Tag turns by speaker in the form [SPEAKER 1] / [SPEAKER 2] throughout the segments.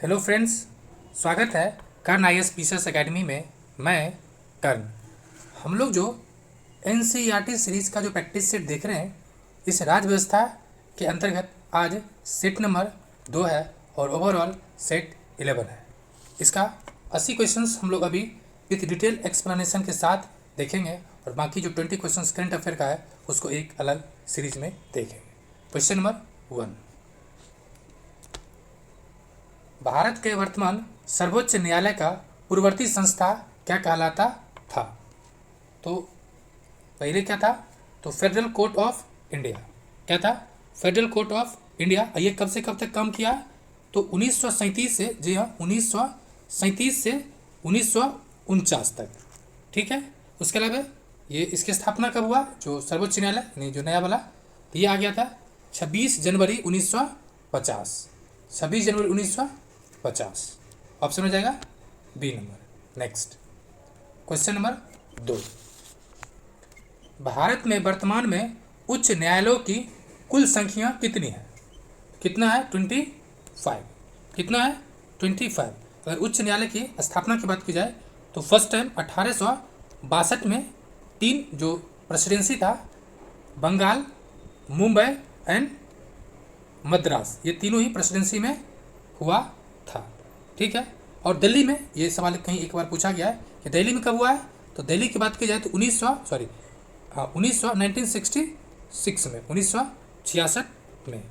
[SPEAKER 1] Hello friends, स्वागत है कर्ण I S पीसर्स academy में। मैं कर्ण। हम लोग जो एनसीईआरटी सीरीज़ का जो प्रैक्टिस सेट देख रहे हैं, इस राज्य व्यवस्था के अंतर्गत आज सेट नंबर 2 है और ओवरऑल सेट 11 है। इसका 80 क्वेश्चंस हम लोग अभी विथ डिटेल एक्सप्लेनेशन के साथ देखेंगे और बाकी जो 20 क्वेश्चंस करंट अफेयर का है उसको एक अलग सीरीज में देखेंगे। क्वेश्चन नंबर 1, भारत के वर्तमान सर्वोच्च न्यायालय का पूर्ववर्ती संस्था क्या कहलाता था? तो पहले क्या था? तो फेडरल कोर्ट ऑफ इंडिया। क्या था? Federal court of India. ये कब से कब तक काम किया? तो 1937 से, जी हाँ, 1937 से 1949 तक। ठीक है। उसके अलावा ये इसकी स्थापना कब हुआ? जो सर्वोच्च न्यायालय नहीं, जो नया वाला, तो ये आ गया था 26 जनवरी 1950। 26 जनवरी 1950 ऑप्शन हो जाएगा B number. Next question number 2, Bharat में वर्तमान में उच्च न्यायालयों की कुल संख्या कितनी है? कितना है? 25। कितना है? 25। अगर उच्च न्यायालय की स्थापना की बात की जाए तो फर्स्ट टाइम 1862 में 3 जो प्रेसिडेंसी था, बंगाल, मुंबई एंड मद्रास, ये तीनों ही प्रेसिडेंसी में हुआ था। ठीक है। और दिल्ली में, ये सवाल कहीं एक बार पूछा गया है कि दिल्ली में कब हुआ है, तो दिल्ली की बात की जाए तो 1966 में, 1966 में।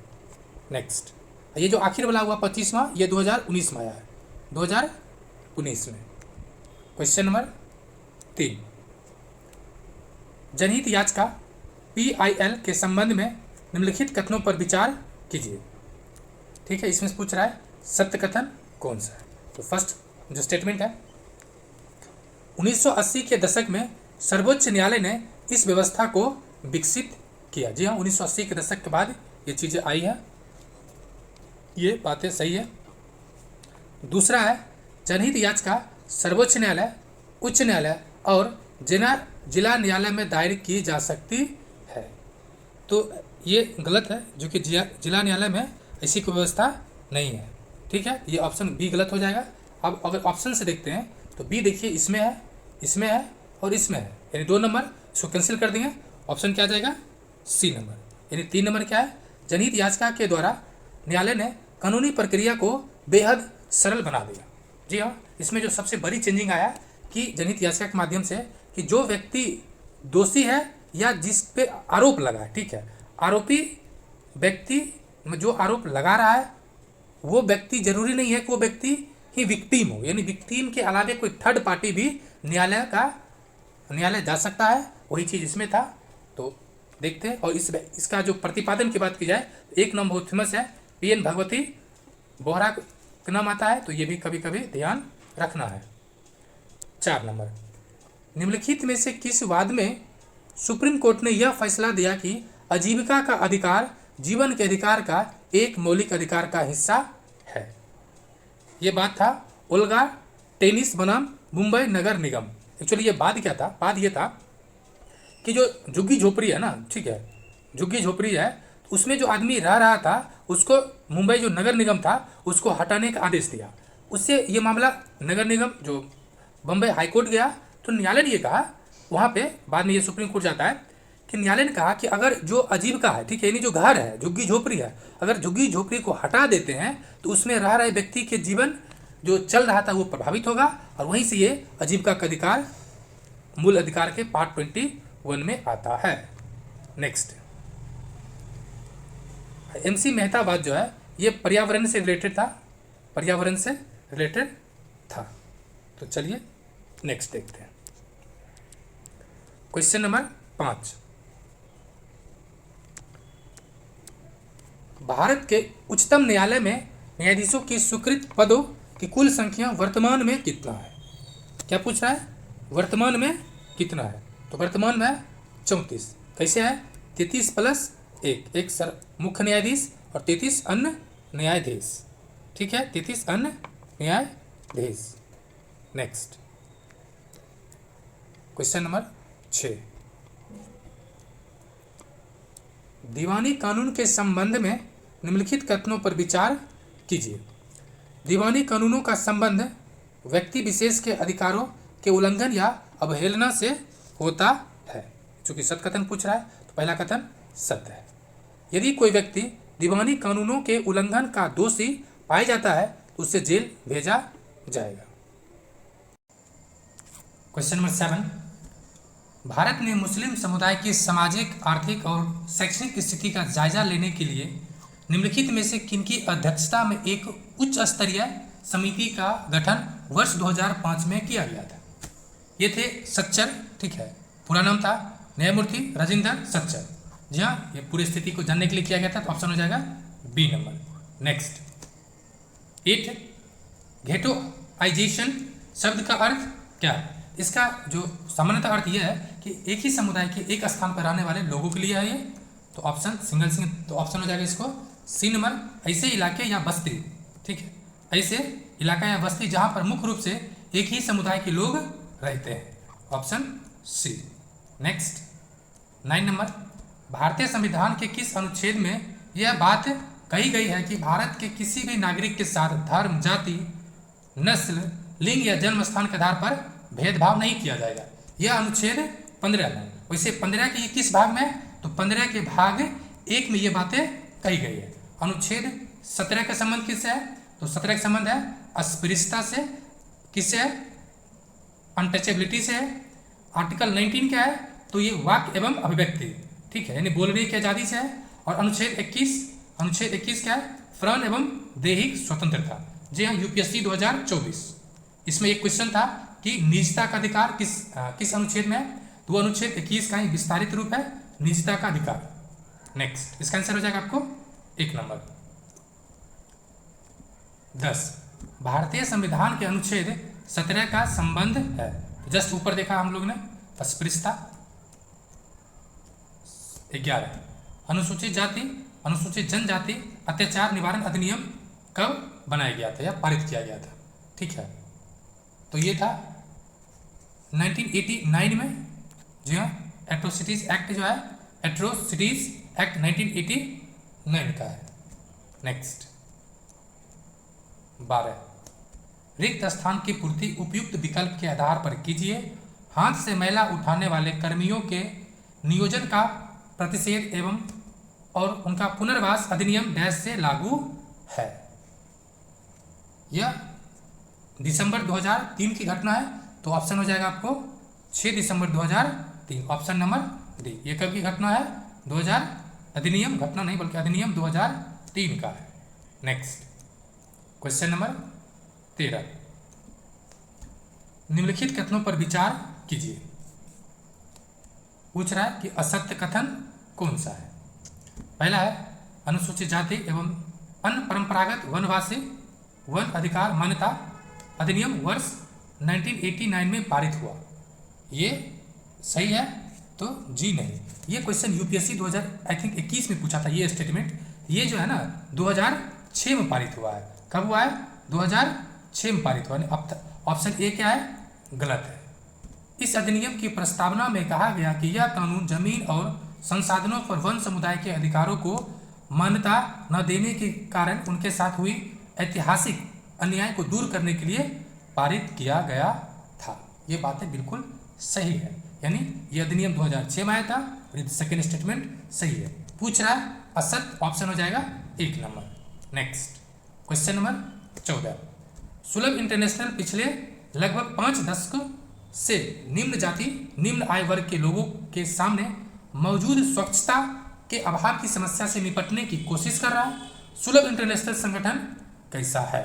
[SPEAKER 1] नेक्स्ट ये जो आखिर वाला हुआ 25वां, ये 2019 में आया है, 2019 में। क्वेश्चन नंबर 3, जनहित याचिका PIL के संबंध में निम्नलिखित कथनों पर विचार कीजिए। ठीक है। इसमें पूछ रहा है सत्य कथन कौन सा है। तो फर्स्ट जो स्टेटमेंट है, 1980 के दशक में सर्वोच्च न्यायालय ने इस व्यवस्था को विकसित किया। जी हाँ, 1980 के दशक के बाद ये चीज़ें आई है, ये बातें सही है। दूसरा है, जनहित याचिका सर्वोच्च न्यायालय, उच्च न्यायालय और जिला न्यायालय में दायर की जा सकती है। तो ये गलत है, जो कि जिला न्यायालय में ऐसी कोई व्यवस्था नहीं है। ठीक है। ये ऑप्शन बी गलत हो जाएगा। अब अगर ऑप्शन से देखते हैं तो बी देखिए, इसमें है, इसमें है और इसमें है, यानी 2 नंबर इसको कैंसिल कर देंगे। ऑप्शन क्या आ जाएगा? C number. यानी 3 नंबर क्या है? जनहित याचिका के द्वारा न्यायालय ने कानूनी प्रक्रिया को बेहद सरल बना दिया। जी हाँ, इसमें जो सबसे बड़ी चेंजिंग आया कि जनहित याचिका के माध्यम से कि जो व्यक्ति दोषी है या जिस पे आरोप लगा है, ठीक है, आरोपी व्यक्ति जो आरोप लगा रहा है वो व्यक्ति जरूरी नहीं है कि वो व्यक्ति ही विक्टिम हो, यानी विक्टिम के अलावा कोई थर्ड पार्टी भी न्यायालय जा सकता है। वही चीज़ इसमें था। तो देखते हैं। और इसका जो प्रतिपादन की बात की जाए, एक नाम बहुत फेमस है, PN भगवती बोहरा का नाम आता है, तो ये भी कभी कभी ध्यान रखना है। 4 नंबर, निम्नलिखित में से किस वाद में सुप्रीम कोर्ट ने यह फैसला दिया कि आजीविका का अधिकार जीवन के अधिकार का एक मौलिक अधिकार का हिस्सा है? ये बात था ओल्गा टेनिस बनाम मुंबई नगर निगम। एक्चुअली ये बात क्या था? बात ये था कि जो झुग्गी झोपड़ी है ना, ठीक है, झुग्गी झोपड़ी है, तो उसमें जो आदमी रह रहा था उसको मुंबई जो नगर निगम था उसको हटाने का आदेश दिया। उससे ये मामला नगर निगम जो बम्बई हाईकोर्ट गया, तो न्यायालय ने ये कहा, वहाँ पे बाद में ये सुप्रीम कोर्ट जाता है कि न्यायालय ने कहा कि अगर जो आजीविका है, ठीक है, यानी जो घर है, झुग्गी झोपड़ी है, अगर झुग्गी झोपड़ी को हटा देते हैं तो उसमें रह रहे व्यक्ति के जीवन जो चल रहा था वो प्रभावित होगा, और वहीं से ये आजीविका का अधिकार मूल अधिकार के पार्ट 21 में आता है। नेक्स्ट, MC मेहता बात जो है ये पर्यावरण से रिलेटेड था, पर्यावरण से रिलेटेड था। तो चलिए नेक्स्ट देखते हैं। क्वेश्चन नंबर 5, भारत के उच्चतम न्यायालय में न्यायाधीशों की स्वीकृत पदों की कुल संख्या वर्तमान में कितना है? क्या पूछ रहा है? वर्तमान में कितना है? तो वर्तमान में 34। कैसे है? 33 प्लस 1, एक सर मुख्य न्यायाधीश और 33 अन्य न्यायाधीश। ठीक है, 33 अन्य न्यायाधीश। नेक्स्ट क्वेश्चन नंबर 6, दीवानी कानून के संबंध में निम्नलिखित कथनों पर विचार कीजिए। दीवानी कानूनों का संबंध व्यक्ति विशेष के अधिकारों के उल्लंघन या अवहेलना से होता है। चूंकि सत्य कथन पूछ रहा है तो पहला कथन सत्य है। यदि कोई व्यक्ति दीवानी कानूनों के उल्लंघन का दोषी पाया जाता है तो उसे जेल भेजा जाएगा। क्वेश्चन नंबर 7, भारत में मुस्लिम समुदाय की सामाजिक, आर्थिक और शैक्षणिक स्थिति का जायजा लेने के लिए निम्नलिखित में से किनकी अध्यक्षता में एक उच्च स्तरीय समिति का गठन वर्ष 2005 में किया गया था? ये थे सच्चर, ठीक है, पूरा नाम था न्यायमूर्ति राजेंद्र सच्चर। जी हाँ, ये पूरी स्थिति को जानने के लिए किया गया था, तो ऑप्शन हो जाएगा बी नंबर। नेक्स्ट 8, घेटोआइजेशन शब्द का अर्थ क्या है? इसका जो सामान्यतः अर्थ यह है कि एक ही समुदाय के एक स्थान पर रहने वाले लोगों के लिए है ये, तो ऑप्शन सिंगल, तो ऑप्शन हो जाएगा इसको सी नंबर। ऐसे इलाके या बस्ती, ठीक है, ऐसे इलाका या बस्ती जहां पर मुख्य रूप से एक ही समुदाय के लोग रहते हैं, ऑप्शन सी। नेक्स्ट 9 नंबर, भारतीय संविधान के किस अनुच्छेद में यह बात कही गई है कि भारत के किसी भी नागरिक के साथ धर्म, जाति, नस्ल, लिंग या जन्म स्थान के आधार पर भेदभाव नहीं किया जाएगा? यह अनुच्छेद 15 में। वैसे 15 के किस भाग में? तो 15 के भाग 1 में ये बातें कही गई है। अनुच्छेद 17 का संबंध किससे है? तो 17 का संबंध है अस्पृश्यता से। किससे है? अनटचेबिलिटी से है। आर्टिकल 19 क्या है? तो ये वाक्य एवं अभिव्यक्ति, ठीक है, यानी बोलने की आजादी से है। और अनुच्छेद 21 क्या है? प्राण एवं दैहिक स्वतंत्रता। जी हाँ, यूपीएससी 2024 इसमें एक क्वेश्चन था कि निजता का अधिकार किस अनुच्छेद में है? तो अनुच्छेद 21 का ही विस्तारित रूप है, निजता का अधिकार। नेक्स्ट, इसका आंसर हो जाएगा आपको 1 नंबर। 10, भारतीय संविधान के अनुच्छेद 17 का संबंध है। जस्ट ऊपर देखा हम लोग ने अस्पृश्यता। 11, अनुसूचित जाति, अनुसूचित जनजाति अत्याचार निवारण अधिनियम कब बनाया गया था या पारित किया गया था? ठीक है, तो ये था 1989 में। जी हाँ, एट्रोसिटीज एक्ट जो है, एट्रोसिटीज एक्ट 1989 का है। नेक्स्ट 12, रिक्त स्थान की पूर्ति उपयुक्त विकल्प के आधार पर कीजिए। हाथ से मैला उठाने वाले कर्मियों के नियोजन का प्रतिषेध एवं और उनका पुनर्वास अधिनियम डैश से लागू है। यह दिसंबर 2003 की घटना है, तो ऑप्शन हो जाएगा आपको 6 दिसंबर 2003, ऑप्शन नंबर डी। ये कब की घटना है? 2000, अधिनियम, घटना नहीं बल्कि अधिनियम 2003 का है। नेक्स्ट क्वेश्चन नंबर 13, निम्नलिखित कथनों पर विचार कीजिए। पूछ रहा है कि असत्य कथन कौन सा है? पहला है अनुसूचित जाति एवं अन्य परंपरागत वनवासी वन अधिकार मान्यता अधिनियम वर्ष 1989 में पारित हुआ। ये सही है, तो जी नहीं। ये क्वेश्चन यूपीएससी 2021 में पूछा था। ये स्टेटमेंट, ये जो है ना 2006 में पारित हुआ है। कब हुआ है? 2006 में पारित हुआ। ऑप्शन ए क्या है? गलत है। इस अधिनियम की प्रस्तावना में कहा गया कि यह कानून जमीन और संसाधनों पर वन समुदाय के अधिकारों को मान्यता न देने के कारण उनके साथ हुई ऐतिहासिक अन्याय को दूर करने के लिए पारित किया गया था। ये बातें बिल्कुल सही है, यानी ये अधिनियम 2006 में आया था और सेकेंड स्टेटमेंट सही है। पूछ रहा है असत्य, ऑप्शन हो जाएगा 1 नंबर। नेक्स्ट क्वेश्चन नंबर 14, सुलभ इंटरनेशनल पिछले लगभग 5 दशकों से निम्न जाति निम्न आय वर्ग के लोगों के सामने मौजूद स्वच्छता के अभाव की समस्या से निपटने की कोशिश कर रहा है। सुलभ इंटरनेशनल संगठन कैसा है?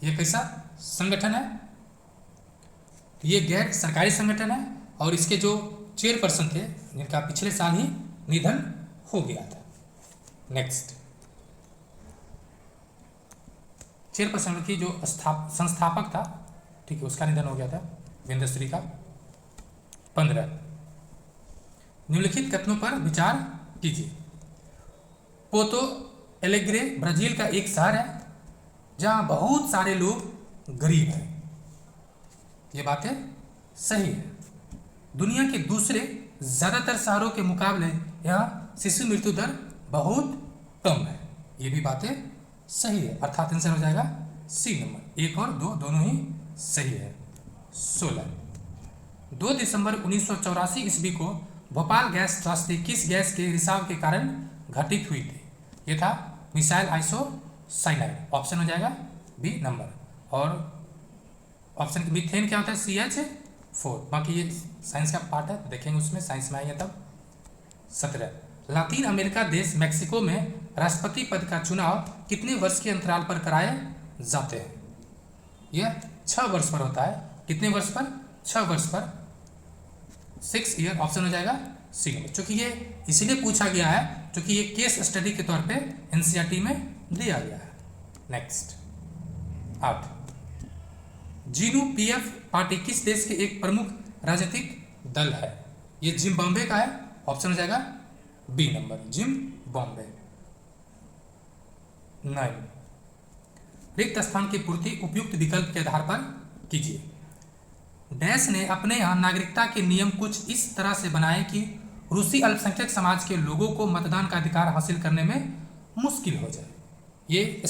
[SPEAKER 1] ये कैसा संगठन है? ये गैर सरकारी संगठन है और इसके जो चेयरपर्सन थे जिनका पिछले साल ही निधन हो गया था। नेक्स्ट, चेयरपर्सन की जो संस्थापक था, ठीक है, उसका निधन हो गया था, वेंद्रश्री का। 15, निम्नलिखित कथनों पर विचार कीजिए। पोर्तो एलेग्रे ब्राजील का एक शहर है जहां बहुत सारे लोग गरीब हैं। ये बातें सही है। दुनिया के दूसरे ज्यादातर शहरों के मुकाबले यहाँ शिशु मृत्यु दर बहुत कम है। ये भी बातें सही है, अर्थात आंसर हो जाएगा सी नंबर, 1 और 2 दोनों ही सही है। 16 2 दिसंबर 1984 ईस्वी को भोपाल गैस त्रासदी किस गैस के रिसाव के कारण घटित हुई थी? ये था मिसाइल आइसोसाइनाइड, ऑप्शन हो जाएगा बी नंबर। और ऑप्शन मीथेन क्या होता है? CH4। बाकी ये साइंस का पार्ट है, तो देखेंगे उसमें, साइंस में आएंगे तब। 17 लातीन अमेरिका देश मैक्सिको में राष्ट्रपति पद का चुनाव कितने वर्ष के अंतराल पर कराए जाते हैं? यह 6 वर्ष पर होता है। कितने वर्ष पर? 6 वर्ष पर, 6 ईयर, ऑप्शन हो जाएगा सी नंबर। चूंकि ये इसीलिए पूछा गया है क्योंकि ये केस स्टडी के तौर पे एनसीईआरटी में दिया गया है। नेक्स्ट 8 जीनू पीएफ पार्टी किस देश के एक प्रमुख राजनीतिक दल है? ये जिम्बाब्वे का है, ऑप्शन हो जाएगा बी नंबर, जिम्बाब्वे। 9 रिक्त स्थान की पूर्ति उपयुक्त विकल्प के आधार पर कीजिए। डैश ने अपने यहाँ नागरिकता के नियम कुछ इस तरह से बनाए कि रूसी अल्पसंख्यक समाज के लोगों को मतदान का अधिकार हासिल करने में मुश्किल हो जाए। ये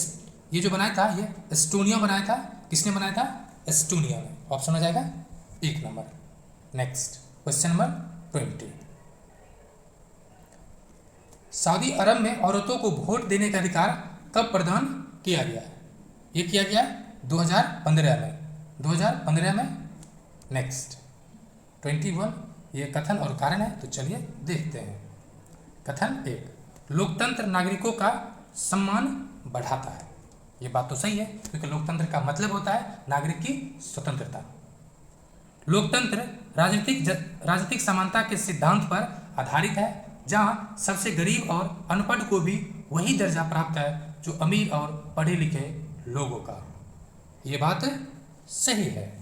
[SPEAKER 1] जो बनाया था, ये एस्टोनिया बनाया था। किसने बनाया था? एस्टोनिया में, ऑप्शन हो जाएगा 1 नंबर। नेक्स्ट क्वेश्चन नंबर 20 सऊदी अरब में औरतों को वोट देने का अधिकार कब प्रदान किया गया है? ये किया गया 2015 में। नेक्स्ट 21 ये कथन और कारण है, तो चलिए देखते हैं। कथन 1 लोकतंत्र नागरिकों का सम्मान बढ़ाता है। ये बात तो सही है, क्योंकि लोकतंत्र का मतलब होता है नागरिक की स्वतंत्रता। लोकतंत्र राजनीतिक समानता के सिद्धांत पर आधारित है, जहां सबसे गरीब और अनपढ़ को भी वही दर्जा प्राप्त है जो अमीर और पढ़े लिखे लोगों का। ये बात सही है।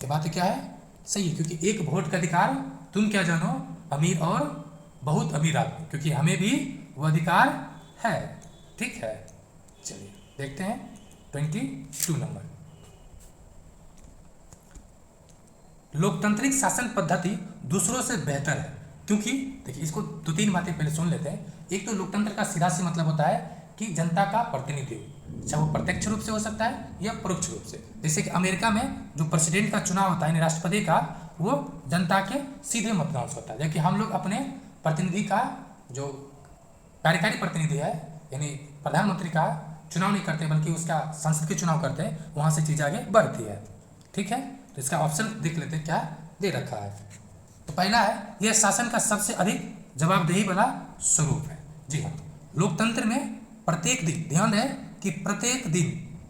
[SPEAKER 1] ये बात क्या है? सही है, क्योंकि एक वोट का अधिकार तुम क्या जानो, अमीर और बहुत अमीर आदमी, क्योंकि हमें भी वो अधिकार है। ठीक है, चलिए देखते हैं 22 नंबर। लोकतांत्रिक शासन पद्धति दूसरों से बेहतर है क्योंकि, देखिए इसको 2-3 बातें पहले सुन लेते हैं। एक तो लोकतंत्र का सीधा सी मतलब होता है कि जनता का प्रतिनिधित्व, चाहे वो प्रत्यक्ष रूप से हो सकता है या परोक्ष रूप से। जैसे कि अमेरिका में जो प्रेसिडेंट का चुनाव होता है, यानी राष्ट्रपति का, वो जनता के सीधे मतदान से होता है। जबकि हम लोग अपने प्रतिनिधि का, जो कार्यकारी प्रतिनिधि है, यानी प्रधानमंत्री का चुनाव नहीं करते, बल्कि उसका संसद के चुनाव करते हैं, वहाँ से चीज़ आगे बढ़ती है। ठीक है, तो इसका ऑप्शन देख लेते हैं क्या दे रखा है। तो पहला है, यह शासन का सबसे अधिक जवाबदेही वाला स्वरूप है। जी हाँ, लोकतंत्र में प्रत्येक दिन, ध्यान है कि प्रत्येक दिन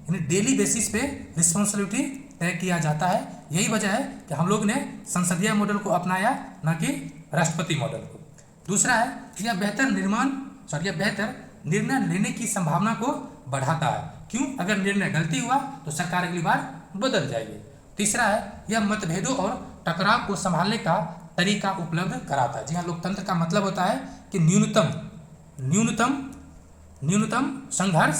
[SPEAKER 1] यानी डेली बेसिस पे रिस्पॉन्सिबिलिटी तय किया जाता है। यही वजह है कि हम लोग ने संसदीय मॉडल को अपनाया, न कि राष्ट्रपति मॉडल को। दूसरा है, यह बेहतर निर्णय लेने की संभावना को बढ़ाता है। क्यों? अगर निर्णय गलती हुआ तो सरकार अगली बार बदल जाएगी। तीसरा है, यह मतभेदों और टकराव को संभालने का तरीका उपलब्ध कराता है। जी हाँ, लोकतंत्र का मतलब होता है कि न्यूनतम संघर्ष,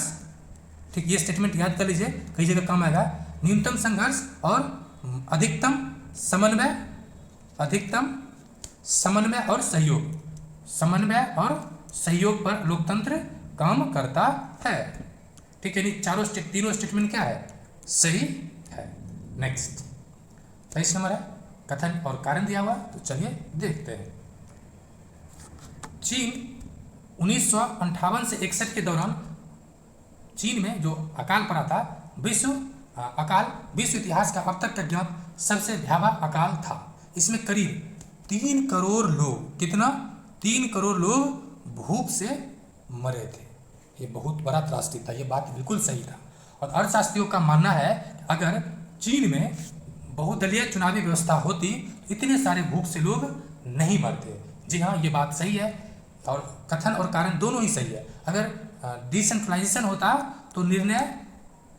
[SPEAKER 1] ठीक, ये स्टेटमेंट याद कर लीजिए, कई जगह काम आएगा। न्यूनतम संघर्ष और अधिकतम समन्वय और सहयोग पर लोकतंत्र काम करता है। ठीक है, तीनों स्टेटमेंट क्या है? सही है। नेक्स्ट 23 नंबर है, कथन और कारण दिया हुआ, तो चलिए देखते हैं। चीन 1958 से 61 के दौरान चीन में जो अकाल पड़ा था, विश्व इतिहास का अब तक का ज्ञात सबसे भयावह अकाल था। इसमें करीब 3 करोड़ लोग, कितना? 3 करोड़ लोग भूख से मरे थे। ये बहुत बड़ा त्रासदी था, ये बात बिल्कुल सही था। और अर्थशास्त्रियों का मानना है अगर चीन में बहुदलीय चुनावी व्यवस्था होती, इतने सारे भूख से लोग नहीं मरते। जी हाँ, ये बात सही है, और कथन और कारण दोनों ही सही है। अगर डिसेंट्रलाइजेशन होता तो निर्णय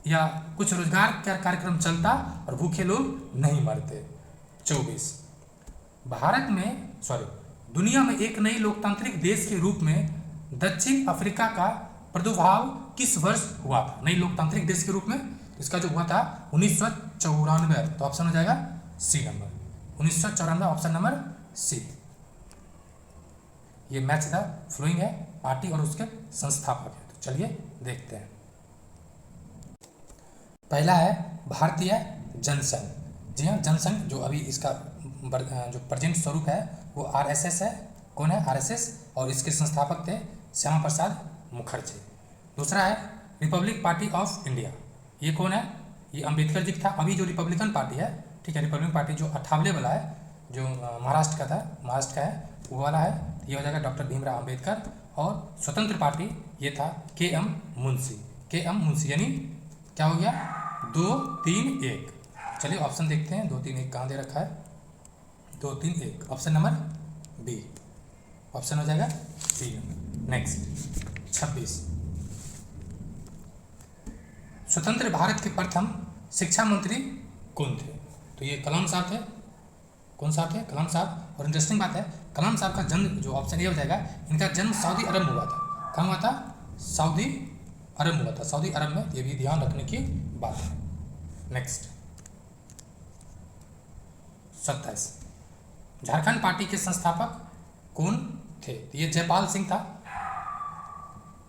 [SPEAKER 1] या कुछ रोजगार का कार्यक्रम चलता और भूखे लोग नहीं मरते। 24 दुनिया में एक नई लोकतांत्रिक देश के रूप में दक्षिण अफ्रीका का प्रादुर्भाव किस वर्ष हुआ था? नई लोकतांत्रिक देश के रूप में इसका जो हुआ था 1994, तो ऑप्शन हो जाएगा C number, 1994, option number C. ये मैच द फ्लोइंग है, पार्टी और उसके संस्थापक है। तो चलिए देखते हैं। पहला है भारतीय जनसंघ। जी हाँ, जनसंघ जो अभी इसका जो प्रेजेंट स्वरूप है वो आरएसएस है। कौन है? आरएसएस। और इसके संस्थापक थे श्यामा प्रसाद मुखर्जी। दूसरा है रिपब्लिक पार्टी ऑफ इंडिया। ये कौन है? ये अंबेडकर जी का था। अभी जो रिपब्लिकन पार्टी है, ठीक है, रिपब्लिकन पार्टी जो अठावले वाला है, जो महाराष्ट्र का था, महाराष्ट्र का है, वो वाला है, ये हो जाएगा डॉक्टर भीमराव अंबेडकर। और स्वतंत्र पार्टी ये था के.एम. मुंशी। के.एम. मुंशी यानी क्या हो गया? 2, 3, 1। चलिए ऑप्शन देखते हैं। 2, 3, 1 कहाँ दे रखा है? 2, 3, 1 ऑप्शन नंबर बी। ऑप्शन हो जाएगा बी। नेक्स्ट 26। स्वतंत्र भारत के प्रथम शिक्षा मंत्री कौन थे? तो ये कलाम साहब थे। कौन साहब थे? कलाम साहब। और इंटरेस्टिंग बात है, कलाम साहब का जन्म, जो ऑप्शन ए हो जाएगा, इनका जन्म सऊदी अरब में हुआ था। कहाँ हुआ था? सऊदी अरब में हुआ था। सऊदी अरब में, ये भी ध्यान रखने की बात है। नेक्स्ट 27। झारखंड पार्टी के संस्थापक कौन थे? तो ये जयपाल सिंह था।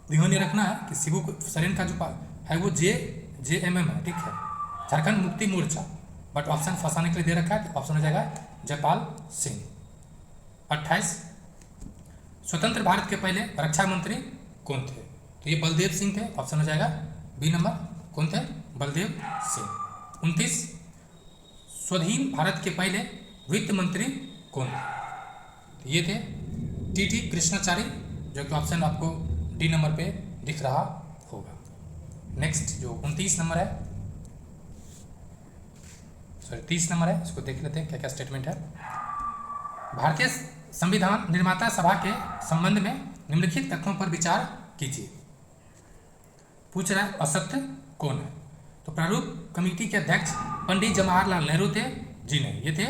[SPEAKER 1] ध्यान ये रखना है कि शिबू सोरेन का जो है वो JMM है, ठीक है, झारखंड मुक्ति मोर्चा। बट ऑप्शन फंसाने के लिए दे रखा है, तो ऑप्शन हो जाएगा जयपाल सिंह। 28। स्वतंत्र भारत के पहले रक्षा मंत्री कौन थे? तो ये बलदेव सिंह थे। ऑप्शन हो जाएगा बी नंबर। कौन थे? बलदेव सिंह। 29। स्वाधीन भारत के पहले वित्त मंत्री कौन थे? तो ये थे TT कृष्णाचारी, जो कि ऑप्शन आपको डी नंबर पे दिख रहा होगा। नेक्स्ट जो 29 नंबर है, सॉरी 30 नंबर है, इसको देख लेते हैं क्या क्या स्टेटमेंट है। भारतीय संविधान निर्माता सभा के संबंध में निम्नलिखित तथ्यों पर विचार कीजिए। पूछ रहा है असत्य कौन है? तो प्रारूप कमेटी के अध्यक्ष पंडित जवाहरलाल नेहरू थे? जी नहीं, ये थे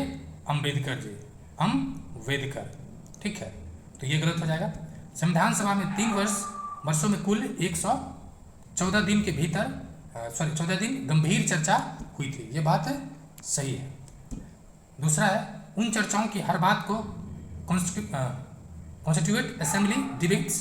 [SPEAKER 1] अम्बेडकर जी। अम्बेडकर, ठीक है, तो ये गलत हो जाएगा। संविधान सभा में 3 वर्षों में कुल 114 दिन के भीतर 14 दिन गंभीर चर्चा हुई थी। ये बात सही है। दूसरा है उन चर्चाओं की हर बात को कॉन्स्टिट्यूएंट असेंबली डिबेट्स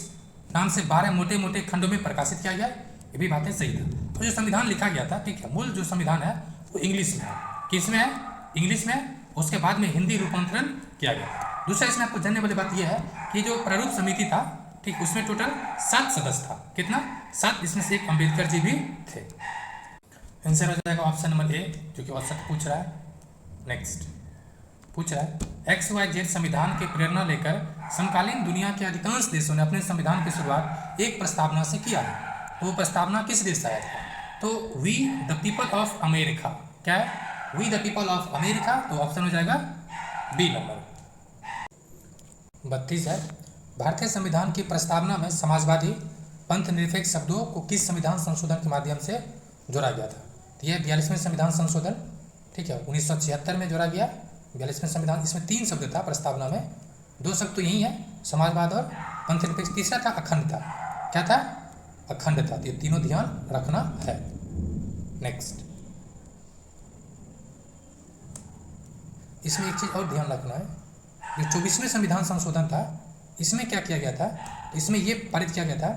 [SPEAKER 1] नाम से 12 मोटे मोटे खंडों में प्रकाशित किया गया। ये भी बातें सही था। तो जो संविधान लिखा गया था, ठीक है, मूल जो संविधान है वो इंग्लिश में है। किस में है? इंग्लिश में। उसके बाद में हिंदी रूपांतरण किया गया। दूसरा इसमें आपको जानने वाली बात यह है कि जो प्रारूप समिति था, ठीक, उसमें टोटल 7 सदस्य था। कितना? 7। इसमें से एक अम्बेडकर जी भी थे। आंसर हो जाएगा ऑप्शन नंबर ए, जो कि औसत पूछ रहा है। नेक्स्ट पूछ रहा है XYZ संविधान के प्रेरणा लेकर समकालीन दुनिया के अधिकांश देशों ने अपने संविधान की शुरुआत एक प्रस्तावना से किया है। तो वो प्रस्तावना किस देश से आया था? तो we the people of America. क्या है? We the people of America. तो ऑप्शन हो जाएगा बी नंबर। 32 है भारतीय संविधान की प्रस्तावना में समाजवादी पंथ निरपेक्ष शब्दों को किस संविधान संशोधन के माध्यम से जोड़ा गया था? तो यह 42वें संविधान संशोधन, ठीक है, 1976 में जोड़ा गया 42वें संविधान। इसमें 3 शब्द था प्रस्तावना में। 2 शब्द तो यही है, समाजवाद और पंथ निरपेक्ष। तीसरा था अखंडता। क्या था? अखंडता। ये तीनों ध्यान रखना है। नेक्स्ट इसमें एक चीज और ध्यान रखना है, जो 24वें संविधान संशोधन था, इसमें क्या किया गया था? इसमें ये पारित किया गया था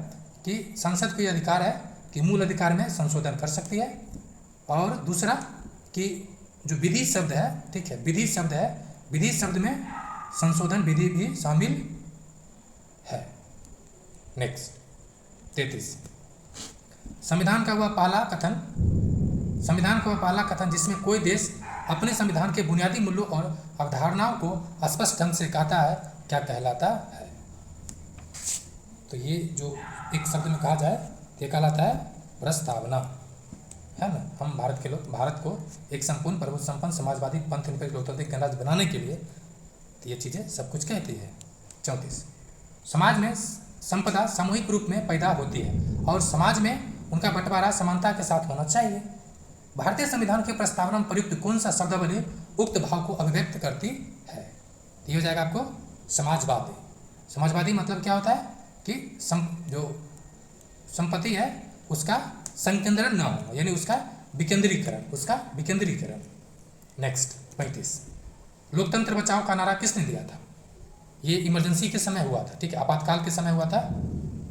[SPEAKER 1] कि संसद को ये अधिकार है कि मूल अधिकार में संशोधन कर सकती है। और दूसरा कि जो विधि शब्द है, ठीक है, विधि शब्द है, विधि शब्द में संशोधन विधि भी शामिल है। नेक्स्ट 33 संविधान का वह पहला कथन जिसमें कोई देश अपने संविधान के बुनियादी मूल्यों और अवधारणाओं को स्पष्ट ढंग से कहता है, क्या कहलाता है? तो ये जो एक शब्द में कहा जाए, ये कहलाता है प्रस्तावना, है ना। हम भारत के लोग भारत को एक संपूर्ण प्रभुत्व संपन्न समाजवादी पंथ निरपेक्ष लोकतांत्रिक गणराज्य बनाने के लिए तो ये चीज़ें सब कुछ कहती है। 34 समाज में संपदा सामूहिक रूप में पैदा होती है और समाज में उनका बंटवारा समानता के साथ होना चाहिए। भारतीय संविधान के प्रस्तावना में प्रयुक्त कौन सा शब्दावली उक्त भाव को अभिव्यक्त करती है? तो ये हो जाएगा आपको समाजवादी। समाजवादी मतलब क्या होता है कि जो संपत्ति है उसका संकेंद्रण न हो, यानी उसका विकेंद्रीकरण। नेक्स्ट 35 लोकतंत्र बचाओ का नारा किसने दिया था? ये इमरजेंसी के समय हुआ था, ठीक है, आपातकाल के समय हुआ था।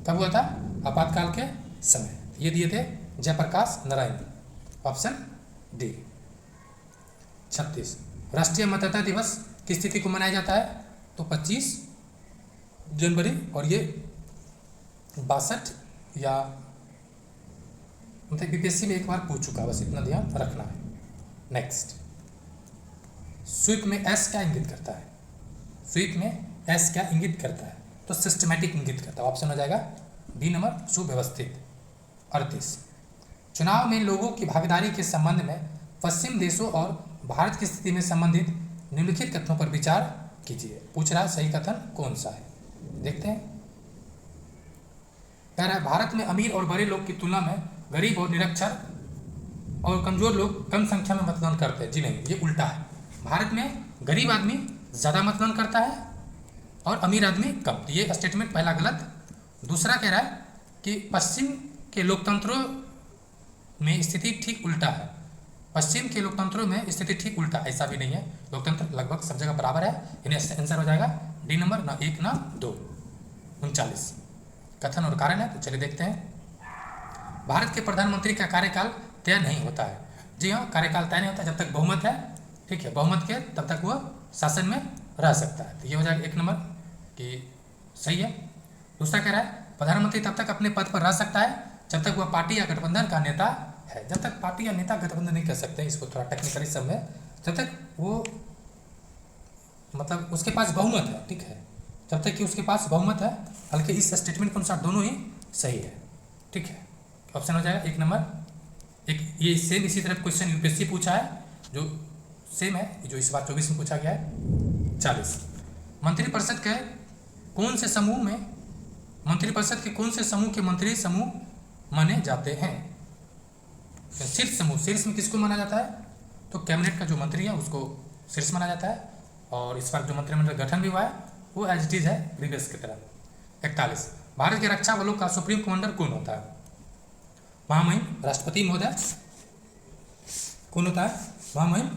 [SPEAKER 1] कब हुआ था? आपातकाल के समय। ये दिए थे जयप्रकाश नारायण। Option D. 36 राष्ट्रीय मतदाता दिवस किस तिथि को मनाया जाता है? तो 25 जनवरी, और ये 62 या मतलब बीपीएससी में एक बार पूछ चुका, बस इतना ध्यान रखना है। नेक्स्ट, स्वीप में एस क्या इंगित करता है? स्वीप में एस क्या इंगित करता है? तो सिस्टमैटिक इंगित करता है। ऑप्शन हो जाएगा बी नंबर, सुव्यवस्थित। 38 चुनाव में लोगों की भागीदारी के संबंध में पश्चिम देशों और भारत की स्थिति में संबंधित निम्नलिखित कथनों पर विचार कीजिए। पूछ रहा सही कथन कौन सा है, देखते हैं। कह रहा है भारत में अमीर और बड़े लोग की तुलना में गरीब और निरक्षर और कमजोर लोग कम संख्या में मतदान करते हैं। जी नहीं, ये उल्टा है। भारत में गरीब आदमी ज़्यादा मतदान करता है और अमीर आदमी कम। ये स्टेटमेंट पहला गलत। दूसरा कह रहा है कि पश्चिम के लोकतंत्रों में स्थिति ठीक उल्टा है। पश्चिम के लोकतंत्रों में स्थिति ठीक उल्टा, ऐसा भी नहीं है। लोकतंत्र लगभग सब जगह बराबर है। इन्हें आंसर हो जाएगा डी नंबर, ना 1 ना 2। 39 कथन और कारण है, तो चलिए देखते हैं। भारत के प्रधानमंत्री का कार्यकाल तय नहीं होता है। जी हाँ, कार्यकाल तय नहीं होता जब तक बहुमत है, ठीक है। बहुमत के तब तक वो शासन में रह सकता है। तो ये हो जाएगा 1 नंबर कि सही है। दूसरा कह रहा है प्रधानमंत्री तब तक अपने पद पर रह सकता है जब तक वह पार्टी या गठबंधन का नेता है। जब तक पार्टी या नेता गठबंधन नहीं कर सकते, इसको थोड़ा टेक्निकली समझे, जब तक वो मतलब उसके पास बहुमत है, ठीक है, जब तक कि उसके पास बहुमत है। बल्कि इस स्टेटमेंट के अनुसार दोनों ही सही है, ठीक है। ऑप्शन हो जाएगा 1 नंबर। एक ये सेम इसी तरह क्वेश्चन यूपीएससी पूछा है, जो सेम है, जो इस बार 24 में पूछा गया है। 40 मंत्रिपरिषद के कौन से समूह में मंत्रिपरिषद के कौन से समूह के मंत्री समूह माने जाते हैं? शीर्ष समूह, शीर्ष में किसको माना जाता है? तो कैबिनेट का जो मंत्री है उसको शीर्ष माना जाता है। और इस बार जो मंत्रिमंडल गठन भी हुआ है वो एज इट इज है प्रीवियस की तरह। 41 भारत के रक्षा बलों का सुप्रीम कमांडर कौन होता है? महामहिम राष्ट्रपति महोदय। कौन होता है? महामहिम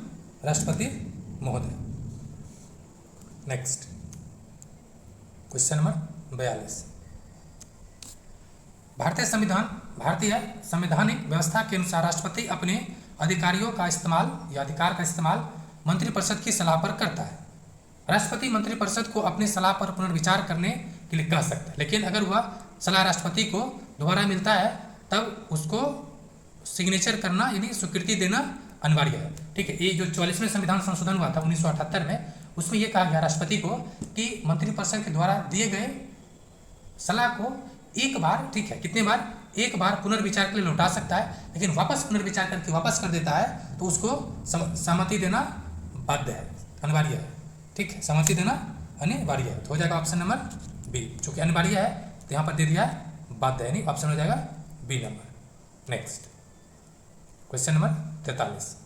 [SPEAKER 1] राष्ट्रपति महोदय। नेक्स्ट, क्वेश्चन नंबर 42 भारतीय संवैधानिक व्यवस्था के अनुसार राष्ट्रपति अपने अधिकारियों का इस्तेमाल या अधिकार का इस्तेमाल मंत्रिपरिषद की सलाह पर करता है। राष्ट्रपति मंत्रिपरिषद को अपनी सलाह पर पुनर्विचार करने के लिए कह सकता है, लेकिन अगर वह सलाह राष्ट्रपति को दोबारा मिलता है तब उसको सिग्नेचर करना यानी स्वीकृति देना अनिवार्य है, ठीक है। ये जो 44वें संविधान संशोधन हुआ था 1978 में, उसमें यह कहा गया राष्ट्रपति को कि मंत्रिपरिषद के द्वारा दिए गए सलाह को एक बार, ठीक है, कितने बार? एक बार पुनर्विचार के लिए लौटा सकता है, लेकिन वापस पुनर्विचार करके वापस कर देता है तो उसको सहमति देना बाध्य है, अनिवार्य है, ठीक है। सहमति देना अनिवार्य है, तो हो जाएगा ऑप्शन नंबर बी। चूंकि अनिवार्य है तो यहाँ पर दे दिया है बाध्य है, नहीं, ऑप्शन हो जाएगा B number. Next, question number 43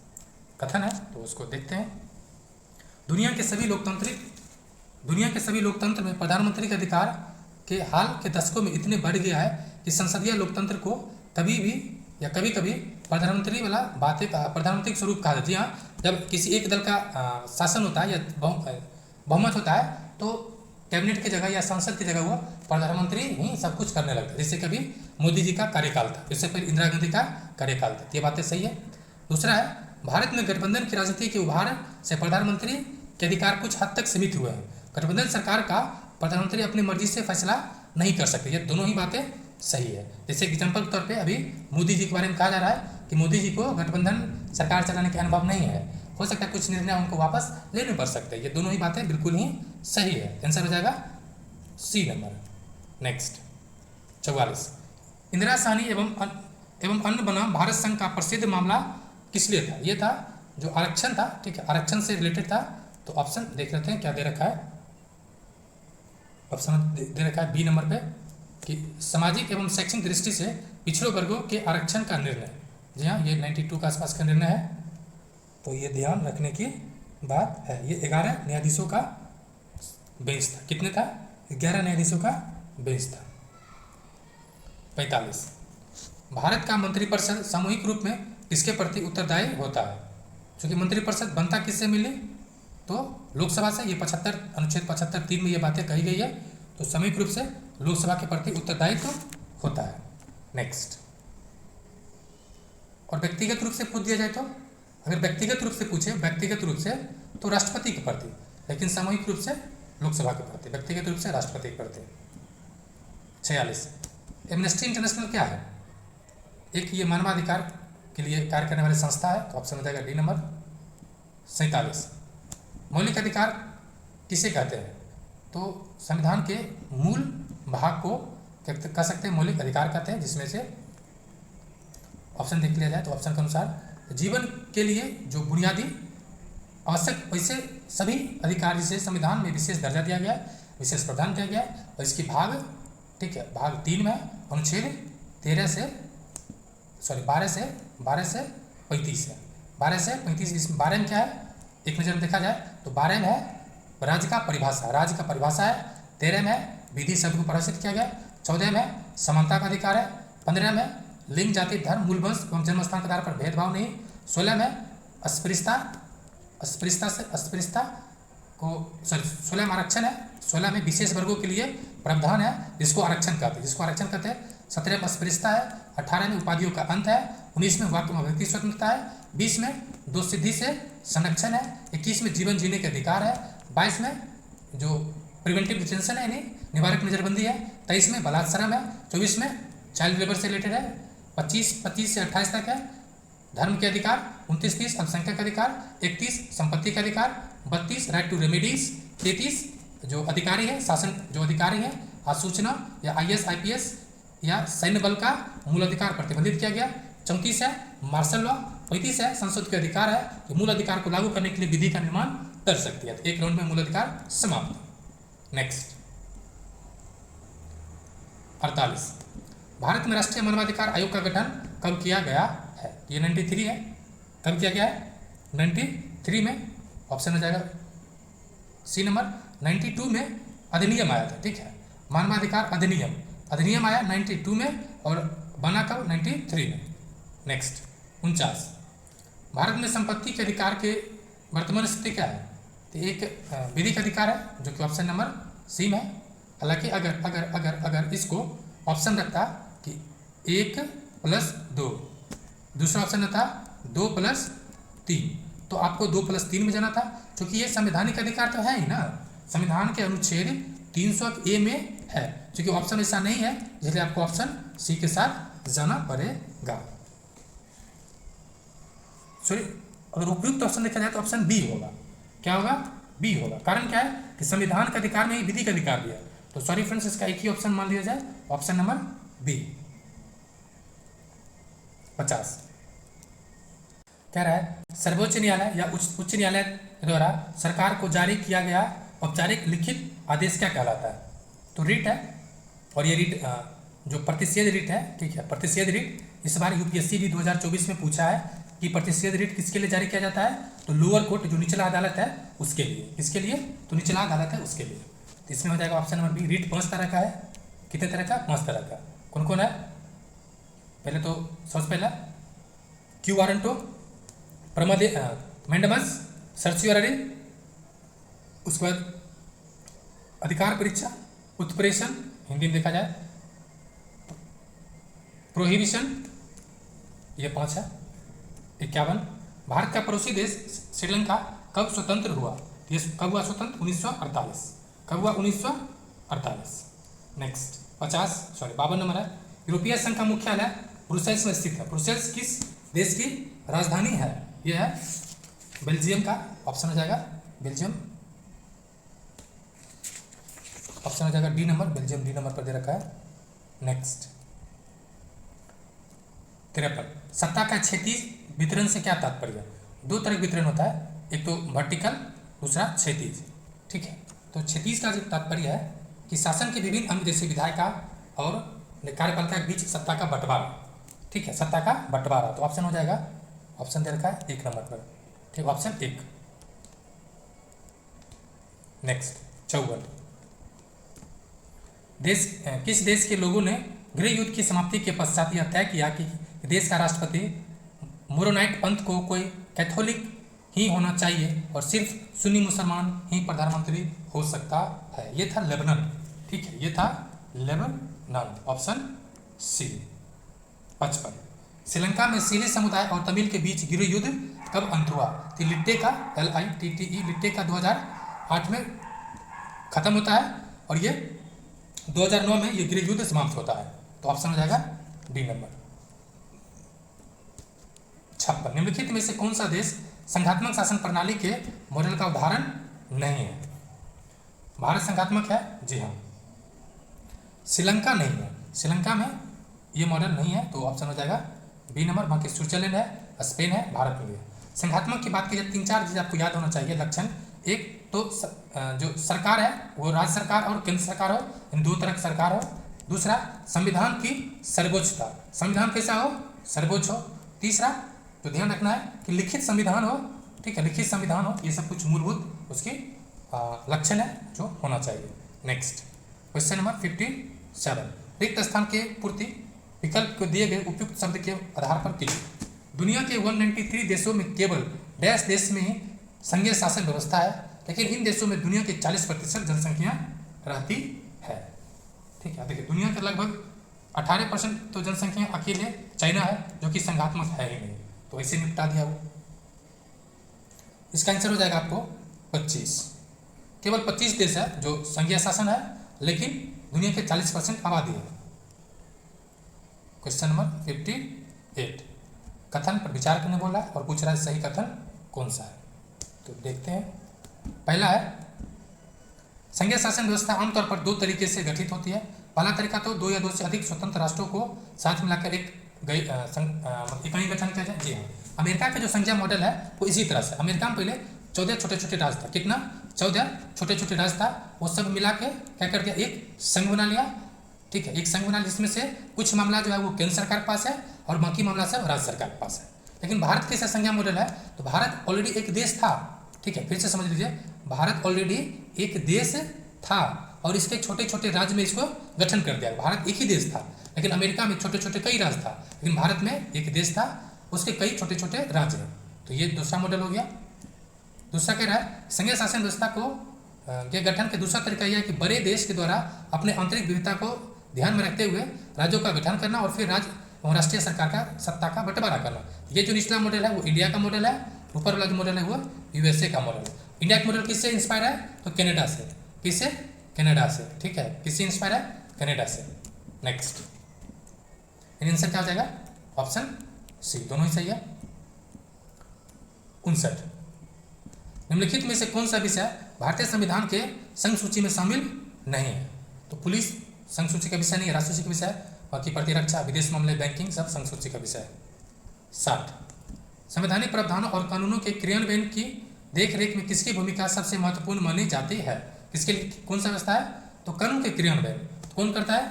[SPEAKER 1] कथन है, तो उसको देखते हैं। दुनिया के सभी लोकतंत्र में प्रधानमंत्री के अधिकार के हाल के दशकों में इतने बढ़ गया है कि संसदीय लोकतंत्र को कभी कभी प्रधानमंत्री स्वरूप कहा जाता है। जी हाँ, जब किसी एक दल का शासन होता है या बहुमत होता है तो कैबिनेट की जगह या संसद की जगह वो प्रधानमंत्री ही सब कुछ करने लगता है। जैसे कभी मोदी जी का कार्यकाल था, इससे पहले इंदिरा गांधी का कार्यकाल था। ये बातें सही है। दूसरा है भारत में गठबंधन की राजनीति के उभार से प्रधानमंत्री के अधिकार कुछ हद तक सीमित हुए हैं। गठबंधन सरकार का प्रधानमंत्री अपनी मर्जी से फैसला नहीं कर सकते। ये दोनों ही बातें सही है। जैसे एग्जाम्पल के तौर पे अभी मोदी जी के बारे में कहा जा रहा है कि मोदी जी को गठबंधन सरकार चलाने के अनुभव नहीं है, हो सकता है कुछ निर्णय उनको वापस लेने पड़ सकते हैं। ये दोनों ही बातें बिल्कुल ही सही है। आंसर हो जाएगा C number. Next, 44 Indira Sawhney एवं अन्य बनाम भारत संघ का प्रसिद्ध मामला किस लिए था? ये था जो आरक्षण था, ठीक है, आरक्षण से रिलेटेड था। तो ऑप्शन देख लेते हैं क्या दे रखा है। ऑप्शन दे रखा है बी नंबर पे कि सामाजिक एवं शैक्षणिक दृष्टि से पिछड़े वर्गों के आरक्षण का निर्णय। जी हाँ, ये 92 के आसपास का निर्णय है, तो ये ध्यान रखने की बात है। ये 11 न्यायाधीशों का बेंच था। कितने था? 11 न्यायाधीशों का बेंच था। 45 भारत का मंत्रिपरिषद सामूहिक रूप में किसके प्रति उत्तरदायी होता है? क्योंकि मंत्रिपरिषद बनता किससे मिले? तो लोकसभा से। ये 75 अनुच्छेद 75(3) में ये बातें कही गई है। तो सामूहिक रूप से लोकसभा के प्रति उत्तरदायित्व होता है। नेक्स्ट, और व्यक्तिगत रूप से पूछ दिया जाए तो, अगर व्यक्तिगत रूप से पूछे, व्यक्तिगत रूप से तो राष्ट्रपति के प्रति, लेकिन सामूहिक रूप से लोकसभा के प्रति, व्यक्तिगत रूप से राष्ट्रपति के प्रति। 46 एमनेस्टी इंटरनेशनल क्या है? एक ये मानवाधिकार के लिए कार्य करने वाली संस्था है, तो ऑप्शन हो जाएगा डी नंबर। 47 मौलिक अधिकार किसे कहते हैं? तो संविधान के मूल भाग को कह सकते हैं मौलिक अधिकार कहते हैं, जिसमें से ऑप्शन देख लिया जाए तो ऑप्शन के अनुसार जीवन के लिए जो बुनियादी आवश्यक वैसे सभी अधिकार जिसे संविधान में विशेष दर्जा दिया गया है, विशेष प्रावधान दिया गया है, और इसकी भाग, ठीक है, भाग 3 में अनुच्छेद 12 से 35 है। 12 से 35 इसमें 12 में क्या है, एक नज़र में देखा जाए तो 12 में है राज्य का परिभाषा है। 13 में विधि शब्द को परिभाषित किया गया। 14 में समानता का अधिकार है। 15 में लिंग, जाति, धर्म, मूल वंश एवं जन्मस्थान के आधार पर भेदभाव नहीं। 16 में अस्पृश्यता को 16 में आरक्षण है। 16 में विशेष वर्गों के लिए प्रावधान है जिसको आरक्षण कहते हैं। 17 में अस्पृश्यता है। 18 में उपाधियों का अंत है। 19 में वाक्य में अभिव्यक्ति स्वतंत्रता है। 20 में दो सिद्धि से संरक्षण है। 21 में जीवन जीने के अधिकार है। 22 में जो प्रिवेंटिव डिटेंशन है, यानी निवारक नजरबंदी है। 23 में बलात्सरम है। 24 में चाइल्ड लेबर से रिलेटेड है। 25 से 28 तक है धर्म के अधिकार। 29-30 अल्पसंख्यक अधिकार। 31 संपत्ति के अधिकार। 32 राइट टू रेमेडीज। 33 जो अधिकारी है, शासन जो अधिकारी है, आसूचना या IAS IPS या सैन्य बल का मूल अधिकार प्रतिबंधित किया गया। 34 है मार्शल लॉ। 35 है संसद के अधिकार है कि मूल अधिकार को लागू करने के लिए विधि का निर्माण कर सकती है। तो एक राउंड में मूल अधिकार समाप्त। नेक्स्ट 48 भारत में राष्ट्रीय मानवाधिकार आयोग का गठन कब किया गया है? ये 93 है। कब किया गया है? 93 में। ऑप्शन हो जाएगा सी नंबर। 92 में अधिनियम आया था, ठीक है, मानवाधिकार अधिनियम आया 92 में और बना कब? 93 में। नेक्स्ट 49 भारत में संपत्ति के अधिकार के वर्तमान स्थिति क्या है? तो एक विधिक अधिकार है जो कि ऑप्शन नंबर सी में है। हालांकि अगर इसको ऑप्शन रखता कि 1+2, दूसरा ऑप्शन था 2+3, तो आपको 2+3 में जाना था, क्योंकि ये संवैधानिक अधिकार तो है ही ना, संविधान के अनुच्छेद 300A में है। क्योंकि ऑप्शन ऐसा नहीं है, इसलिए आपको ऑप्शन सी के साथ जाना पड़ेगा। सॉरी, अगर उपयुक्त ऑप्शन देखा जाए तो ऑप्शन बी होगा। क्या होगा? बी होगा। कारण क्या है कि संविधान के अधिकार में ही विधि का अधिकार दिया है। तो सॉरी फ्रेंड्स, इसका एक ही ऑप्शन मान लिया जाए, ऑप्शन नंबर बी। 50 कह रहा है सर्वोच्च न्यायालय या उच्च न्यायालय द्वारा सरकार को जारी किया गया औपचारिक लिखित आदेश क्या कहलाता है? तो रिट है, और ये रिट जो प्रतिषेध रिट है, ठीक है, प्रतिषेध रिट इस बार UPSC भी 2024 में पूछा है कि प्रतिषेध रिट किसके लिए जारी किया जाता है? तो लोअर कोर्ट जो निचला अदालत है उसके लिए। किसके लिए? तो निचला अदालत है उसके लिए। तो इसमें हो जाएगा ऑप्शन नंबर बी। रिट 5 तरह का है। कितने तरह का? 5 तरह का। कौन कौन है? पहले तो सबसे पहला क्यू वारंटो, मैंडमस, सर्चियोररी, उसके बाद अधिकार परीक्षा, उत्प्रेषण हिंदी में देखा जाए, प्रोहिबिशन, ये 5 है। 51 भारत का पड़ोसी देश श्रीलंका कब स्वतंत्र हुआ? ये कब हुआ स्वतंत्र? 1948। कब हुआ? 1948। नेक्स्ट 52 नंबर है यूरोपीय संघ का मुख्यालय ब्रुसेल्स में स्थित है। ब्रुसेल्स किस देश की राजधानी है? यह है बेल्जियम का। ऑप्शन हो जाएगा बेल्जियम। ऑप्शन हो जाएगा D number, Belgium D number पर दे रखा है। नेक्स्ट 53 सत्ता का क्षैतिज वितरण से क्या तात्पर्य? 2 तरह का वितरण होता है, एक तो वर्टिकल, दूसरा क्षैतिज, ठीक है। तो क्षैतिज का जो तात्पर्य है कि शासन के विभिन्न अंग जैसे विधायिका और कार्यपालिका के बीच सत्ता का बंटवारा, ठीक है, सत्ता का बंटवारा। तो ऑप्शन हो जाएगा, ऑप्शन दे रखा है 1 नंबर पर, ठीक, ऑप्शन 1। नेक्स्ट 54 किस देश के लोगों ने गृह युद्ध की समाप्ति के पश्चात यह तय किया कि देश का राष्ट्रपति मोरोनाइट पंथ को कोई कैथोलिक ही होना चाहिए और सिर्फ सुन्नी मुसलमान ही प्रधानमंत्री हो सकता है? ये था लेबनान, ठीक है, ये था लेबनान, ऑप्शन सी। 55 श्रीलंका में सीली समुदाय और तमिल के बीच गृह युद्ध कब अंत हुआ? तो लिट्टे का LITTE लिट्टे का 2008 में खत्म होता है और ये 2009 में ये गृह युद्ध समाप्त होता है। तो ऑप्शन हो जाएगा डी नंबर 56। निम्नलिखित में से कौन सा देश संघात्मक शासन प्रणाली के मॉडल का उदाहरण नहीं है? भारत संघात्मक है, जी हाँ। श्रीलंका नहीं है, श्रीलंका में ये मॉडल नहीं है, तो ऑप्शन हो जाएगा बी नंबर। बाकी स्विट्जरलैंड है, स्पेन है, भारत में भी है। संघात्मक की बात की जाए 3-4 चीज़ आपको याद होना चाहिए लक्षण। एक तो जो सरकार है वो राज्य सरकार और केंद्र सरकार हो, इन दो तरह की सरकार हो। दूसरा, संविधान की सर्वोच्चता, संविधान कैसा हो? सर्वोच्च हो। तीसरा, जो ध्यान रखना है कि लिखित संविधान हो, ठीक है, लिखित संविधान हो। ये सब कुछ मूलभूत उसकी लक्षण है जो होना चाहिए। नेक्स्ट क्वेश्चन नंबर 57, रिक्त स्थान के पूर्ति विकल्प को दिए गए उपयुक्त शब्द के आधार पर कीजिए। दुनिया के 193 देशों में केवल डैश देश में ही संघीय शासन व्यवस्था है, लेकिन इन देशों में दुनिया के 40% जनसंख्या रहती है। ठीक है, देखिए दुनिया के लगभग 18% तो जनसंख्या अकेले चाइना है जो कि संघात्मक है ही नहीं, तो ऐसे निपटा दिया वो। इसका आंसर हो जाएगा आपको 25। केवल 25 देश है जो संघीय शासन है, लेकिन दुनिया के 40% आबादी है। क्वेश्चन नंबर 58, कथन पर विचार करने बोला है और पूछ रहा है सही कथन कौन सा है। तो देखते हैं। पहला है, संघीय शासन व्यवस्था आमतौर पर 2 तरीके से गठित होती है। पहला तरीका तो 2 या 2 से अधिक स्वतंत्र राष्ट्रों को साथ मिलाकर एक इकाई गठन किया जाए। जी हाँ, अमेरिका का जो संघीय मॉडल है वो इसी तरह से। अमेरिका में पहले 14 छोटे-छोटे राज्य था। कितना? 14 छोटे-छोटे राज्य था। वो सब मिला के क्या कर दिया? एक संघ बना लिया। ठीक है, एक संघ बना, जिसमें से कुछ मामला जो है वो केंद्र सरकार के पास है और बाकी मामला सब राज्य सरकार के पास है। लेकिन भारत कैसा संघीय मॉडल है? तो भारत ऑलरेडी एक देश था। ठीक है, फिर से समझ लीजिए, भारत ऑलरेडी एक देश था और इसके छोटे छोटे राज्य में इसको गठन कर दिया। भारत एक ही देश था, लेकिन अमेरिका में छोटे छोटे कई राज्य था, लेकिन भारत में एक देश था, उसके कई छोटे छोटे राज्य हैं। तो ये दूसरा मॉडल हो गया। दूसरा कह रहा है, संघीय शासन व्यवस्था को के गठन का दूसरा तरीका यह है कि बड़े देश के द्वारा अपने आंतरिक विविधता को ध्यान में रखते हुए राज्यों का गठन करना और फिर राज्य और राष्ट्रीय सरकार का सत्ता का बंटवारा करना। ये जो निचला मॉडल है वो इंडिया का मॉडल है, ऊपर वाला जो मॉडल है वो USA का मॉडल है। इंडिया का मॉडल किससे इंस्पायर है? तो कनाडा से। किससे? कनाडा से। ठीक है, किससे इंस्पायर है? कनाडा से। नेक्स्ट आंसर क्या हो जाएगा? ऑप्शन सी, दोनों ही सही है। 59, निम्नलिखित में से कौन सा विषय भारतीय संविधान के संघ सूची में शामिल नहीं है? तो पुलिस संघ सूची का विषय नहीं है, राष्ट्र सूची का विषय है। बाकी प्रतिरक्षा, विदेश मामले, बैंकिंग सब संघ सूची का विषय है। 60, संवैधानिक प्रावधानों और कानूनों के क्रियान्वयन की देखरेख में किसकी भूमिका सबसे महत्वपूर्ण मानी जाती है? किसके लिए कौन सा व्यवस्था है? तो कानून के क्रियान्वयन कौन करता है?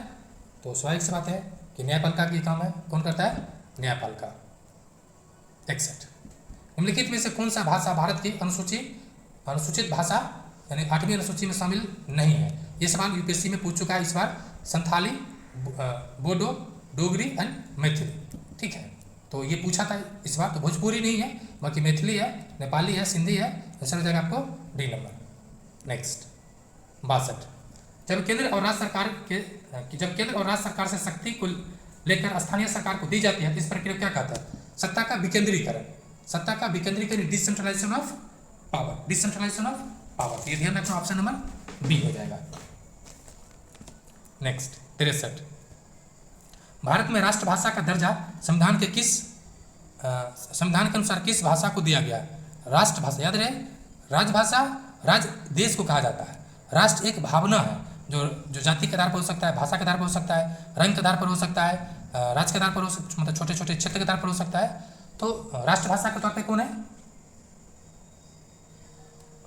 [SPEAKER 1] तो स्वाभाविक सी बात है कि न्यायपालिका की काम है। कौन करता है? न्यायपालिका। 61, निम्नलिखित में से कौन सा भाषा भारत की अनुसूचित भाषा यानी 8वीं अनुसूची में शामिल नहीं है? ये सवाल UPSC में पूछ चुका है इस बार। संथाली, बोडो, डोगरी एंड मैथिली। ठीक है, तो ये पूछा था इस बार। तो भोजपुरी नहीं है, बाकी मैथिली है, नेपाली है, सिंधी है। आंसर हो जाएगा आपको डी नंबर। नेक्स्ट 62, जब केंद्र और राज्य सरकार से शक्ति को लेकर स्थानीय सरकार को दी जाती है, इस प्रक्रिया क्या कहता है? सत्ता का विकेंद्रीकरण। सत्ता का विकेंद्रीकरण, decentralisation of power. Decentralisation of power, ये ध्यान रखना। ऑप्शन नंबर बी हो जाएगा। नेक्स्ट 63, भारत में राष्ट्रभाषा का दर्जा संविधान के अनुसार किस भाषा को दिया गया है? राष्ट्रभाषा, याद रहे, राजभाषा राज्य देश को कहा जाता है। राष्ट्र एक भावना है जो जाति के आधार पर हो सकता है, भाषा के आधार पर हो सकता है, रंग के आधार पर हो सकता है, राज्य के आधार पर हो सकता है, मतलब छोटे छोटे क्षेत्र के आधार पर हो सकता है। तो राष्ट्रभाषा के तौर पर कौन है?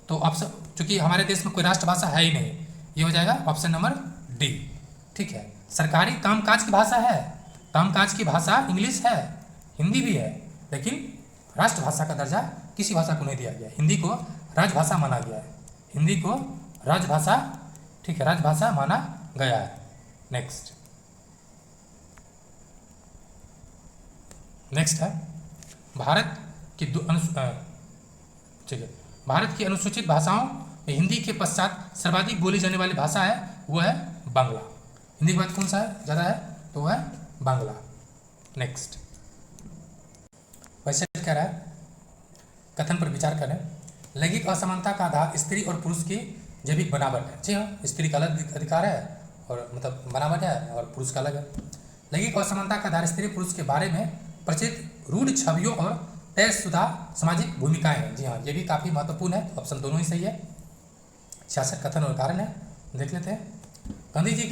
[SPEAKER 1] तो ऑप्शन, चूंकि हमारे देश में कोई राष्ट्रभाषा है ही नहीं, ये हो जाएगा ऑप्शन नंबर डी। ठीक है, सरकारी कामकाज की भाषा है, कामकाज की भाषा इंग्लिश है, हिंदी भी है, लेकिन राष्ट्रभाषा का दर्जा किसी भाषा को नहीं दिया गया। हिंदी को राजभाषा माना गया है, हिंदी को राजभाषा, ठीक है, राजभाषा माना गया है। नेक्स्ट है भारत की ठीक है, भारत की अनुसूचित भाषाओं में हिंदी के पश्चात सर्वाधिक बोली जाने वाली भाषा है वो है बांग्ला। हिंदी के बाद कौन सा है ज़्यादा है? तो वो है बांग्ला। नेक्स्ट कह रहा है, कथन पर विचार करें। लैंगिक असमानता का आधार स्त्री और पुरुष की जैविक बनावट है। जी हाँ, स्त्री का अलग अधिकार है और मतलब बनावट है और पुरुष का अलग है। लैंगिक असमानता का आधार स्त्री पुरुष के बारे में प्रचलित रूढ़ छवियों और तयशुदा सामाजिक भूमिकाएं हैं। जी हाँ, ये भी काफ़ी महत्वपूर्ण है, तो ऑप्शन दोनों ही सही है। 66 कथन और कारण है, देख लेते हैं। गांधी जी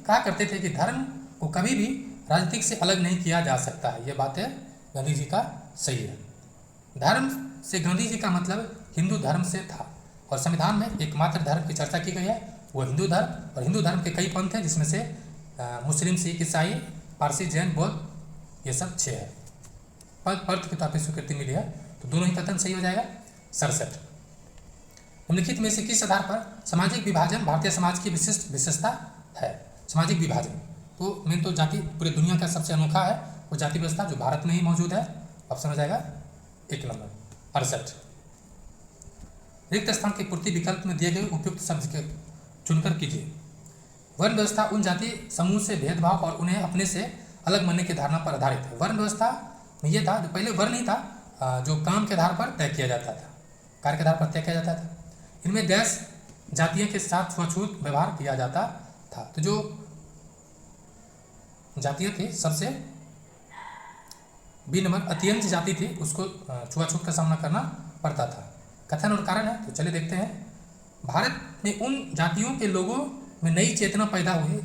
[SPEAKER 1] कहा करते थे कि धर्म को कभी भी राजनीतिक से अलग नहीं किया जा सकता है। ये बात है गांधी जी का सही है। धर्म से गांधी जी का मतलब हिंदू धर्म से था और संविधान में एकमात्र धर्म की चर्चा की गई है वो हिंदू धर्म, और हिंदू धर्म के कई पंथ हैं जिसमें से मुस्लिम, सिख, ईसाई, पारसी, जैन, बौद्ध, ये सब 6 है। पंथ की तो आपको स्वीकृति मिली है, तो दोनों ही कथन सही हो जाएगा। 67 निम्नलिखित में से किस आधार पर सामाजिक विभाजन भारतीय समाज की विशिष्ट विशेषता है? सामाजिक विभाजन तो मेन तो जाति पूरी दुनिया का सबसे अनोखा है वो जाति व्यवस्था जो भारत में ही मौजूद है। ऑप्शन हो जाएगा 1 नंबर। 68 रिक्त स्थान की पूर्ति विकल्प में दिए गए उपयुक्त शब्द के चुनकर कीजिए। वर्ण व्यवस्था उन जाति समूह से भेदभाव और उन्हें अपने से अलग मानने की धारणा पर आधारित है। वर्ण व्यवस्था में ये था, जो पहले वर्ण ही था जो काम के आधार पर तय किया जाता था, कार्य के आधार पर तय किया जाता था। इनमें गैस जातियों के साथ छुआछूत व्यवहार किया जाता था। तो जो जातियाँ थी सबसे बी नंबर अत्यंत जाति थी उसको छुआछूत का सामना करना पड़ता था। कथन और कारण है, तो चलिए देखते हैं। भारत में उन जातियों के लोगों में नई चेतना पैदा हुई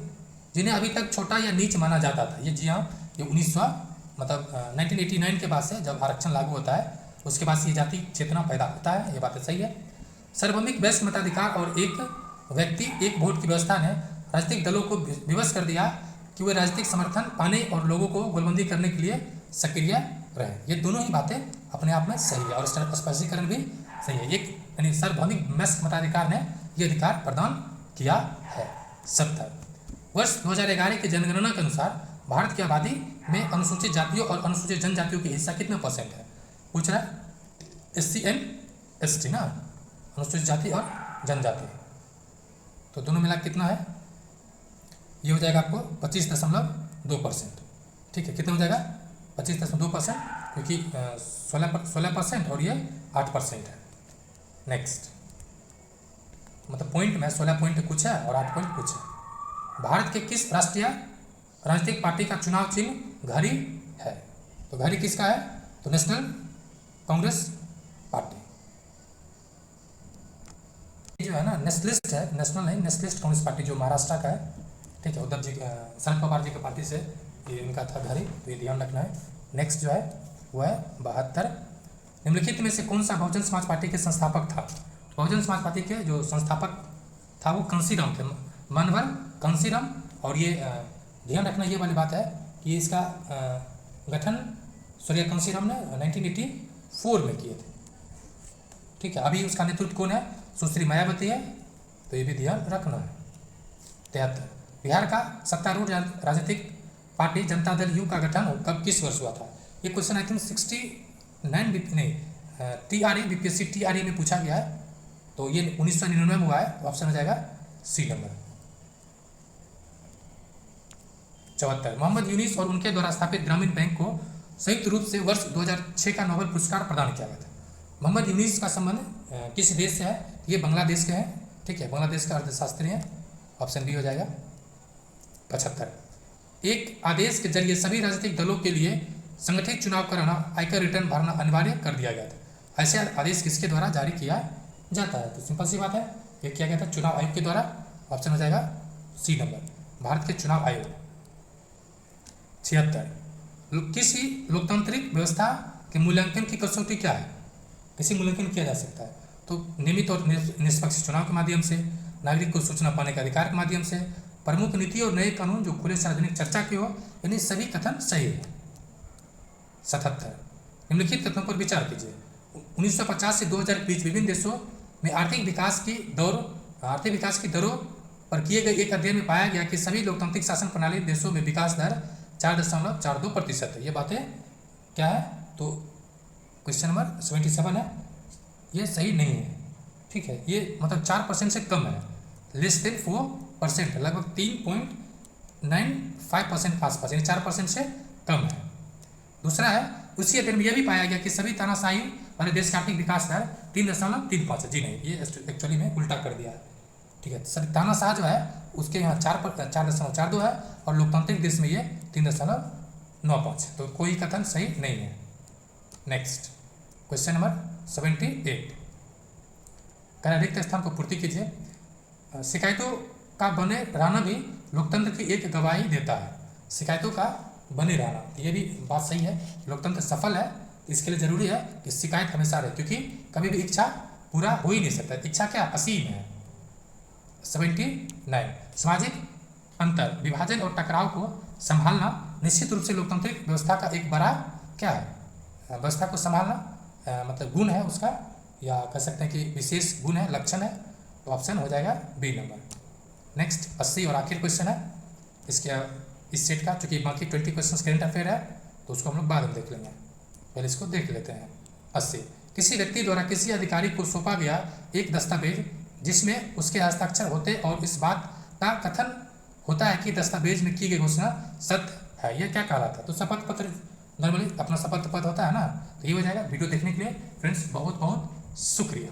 [SPEAKER 1] जिन्हें अभी तक छोटा या नीच माना जाता था। ये जी हाँ, ये 1989 के बाद से जब आरक्षण लागू होता है उसके बाद से ये जाति चेतना पैदा होता है। ये बात सही है। सार्वभौमिक वैश्य मताधिकार और एक व्यक्ति एक वोट की व्यवस्था ने राजनीतिक दलों को विवश कर दिया कि वे राजनीतिक समर्थन पाने और लोगों को गोलबंदी करने के लिए सक्रिय रहे। ये दोनों ही बातें अपने आप में सही है और स्पष्टीकरण भी सही है। एक यानी सार्वभौमिक वैश्य मताधिकार ने यह अधिकार प्रदान किया है। 70 वर्ष 2011 की जनगणना के अनुसार भारत की आबादी में अनुसूचित जातियों और अनुसूचित जनजातियों की हिस्सा कितना % है? पूछ रहा है SC एंड ST ना, अनुसूचित जाति और जनजाति, तो दोनों मिला कितना है? ये हो जाएगा आपको 25.2%। ठीक है, कितना हो जाएगा? 25.2%, क्योंकि 16% और ये 8% है। नेक्स्ट मतलब पॉइंट में 16 पॉइंट कुछ है और 8 पॉइंट कुछ है। भारत के किस राष्ट्रीय राजनीतिक पार्टी का चुनाव चिन्ह घड़ी है? तो घड़ी किसका है? तो नेशनल कांग्रेस पार्टी जो है ना, नेशनलिस्ट है, नेशनल नहीं, नेशनलिस्ट कांग्रेस पार्टी जो महाराष्ट्र का है। ठीक है, उद्धव जी शरद पवार जी की पार्टी से ये इनका था घड़ी, तो ये ध्यान रखना है। नेक्स्ट जो है वो है 72 निम्नलिखित में से कौन सा बहुजन समाज पार्टी के संस्थापक था? बहुजन समाज पार्टी के जो संस्थापक था वो कांसीराम थे, मनोहर कांसीराम। और ये ध्यान रखना ये वाली बात है कि इसका गठन सूर्य कांसीराम ने 1984 में किए थे। ठीक है, अभी उसका नेतृत्व कौन है? सुश्री मायावती है, तो ये भी ध्यान रखना है। 73 बिहार का सत्तारूढ़ राजनीतिक पार्टी जनता दल यू का गठन कब किस वर्ष हुआ था? ये क्वेश्चन आई थिंक 69 नहीं TRA BPSC TRA में पूछा गया है, तो ये 1999 में हुआ है। तो ऑप्शन हो जाएगा C नंबर। 74 मोहम्मद यूनिस और उनके द्वारा स्थापित ग्रामीण बैंक को संयुक्त रूप से वर्ष 2006 का नोबेल पुरस्कार प्रदान किया गया था। मोहम्मद यूनिस का संबंध किस देश से है? ये बांग्लादेश के हैं। ठीक है, बांग्लादेश का अर्थशास्त्री हैं। ऑप्शन बी हो जाएगा। 75 एक आदेश के जरिए सभी राजनीतिक दलों के लिए संगठित चुनाव कराना, आयकर रिटर्न भरना अनिवार्य कर दिया गया था। ऐसे आदेश किसके द्वारा जारी किया जाता है? तो सिंपल सी बात है, ये किया गया था चुनाव आयोग के द्वारा। ऑप्शन हो जाएगा C नंबर, भारत के चुनाव आयोग। 76 किसी लोकतांत्रिक व्यवस्था के मूल्यांकन की कसौटी क्या है? किसी मूल्यांकन किया जा सकता है तो नियमित और निष्पक्ष चुनाव के माध्यम से, नागरिक को सूचना पाने के अधिकार के माध्यम से, प्रमुख नीति और नए कानून जो खुले सार्वजनिक चर्चा की हो, यानी सभी कथन सही है। 77 निम्नलिखित कथनों पर विचार कीजिए। 1950 से 2000 के बीच विभिन्न देशों में आर्थिक विकास की दरों पर किए गए एक अध्ययन में पाया गया कि सभी लोकतांत्रिक शासन प्रणाली देशों में विकास दर 4.42% है। ये बातें क्या है? तो क्वेश्चन नंबर 77 है, ये सही नहीं है। ठीक है, ये मतलब 4% से कम है, लेस देन 4%, लगभग 3.95% आसपास, यानी 4% से कम है। दूसरा है, उसी अध्ययन में यह भी पाया गया कि सभी तानाशाही वाले देश का आर्थिक विकास दर 3.35 है। जी नहीं, ये एक्चुअली में उल्टा कर दिया है। ठीक है, सभी तानाशाह जो है उसके यहाँ 4.42 है और लोकतांत्रिक देश में ये 3.95 है। तो कोई कथन सही नहीं है। नेक्स्ट क्वेश्चन नंबर 78, कह रिक्त स्थान को पूर्ति कीजिए। शिकायतों का बने रहना भी लोकतंत्र की एक गवाही देता है। शिकायतों का बने रहना, ये भी बात सही है। लोकतंत्र सफल है, इसके लिए जरूरी है कि शिकायत हमेशा रहे, क्योंकि कभी भी इच्छा पूरा हो ही नहीं सकता। इच्छा क्या असीम है। 79, सामाजिक अंतर, विभाजन और टकराव को संभालना निश्चित रूप से लोकतांत्रिक व्यवस्था का एक बड़ा क्या है, व्यवस्था को संभालना मतलब गुण है उसका, या कह सकते हैं कि विशेष गुण है, लक्षण है। तो ऑप्शन हो जाएगा बी नंबर। नेक्स्ट 80 और आखिर क्वेश्चन है इसके इस सेट का, चूंकि बाकी 20 क्वेश्चन करेंट अफेयर है तो उसको हम लोग बाद में देख लेंगे, पहले इसको देख लेते हैं। 80, किसी व्यक्ति द्वारा किसी अधिकारी को सौंपा गया एक दस्तावेज जिसमें उसके हस्ताक्षर होते और इस बात का कथन होता है कि दस्तावेज में की गई घोषणा सत्य है, यह क्या कहलाता है। तो शपथ पत्र, नॉर्मली अपना शपथ पत्र होता है ना, तो ये हो जाएगा। वीडियो देखने के लिए फ्रेंड्स बहुत बहुत शुक्रिया।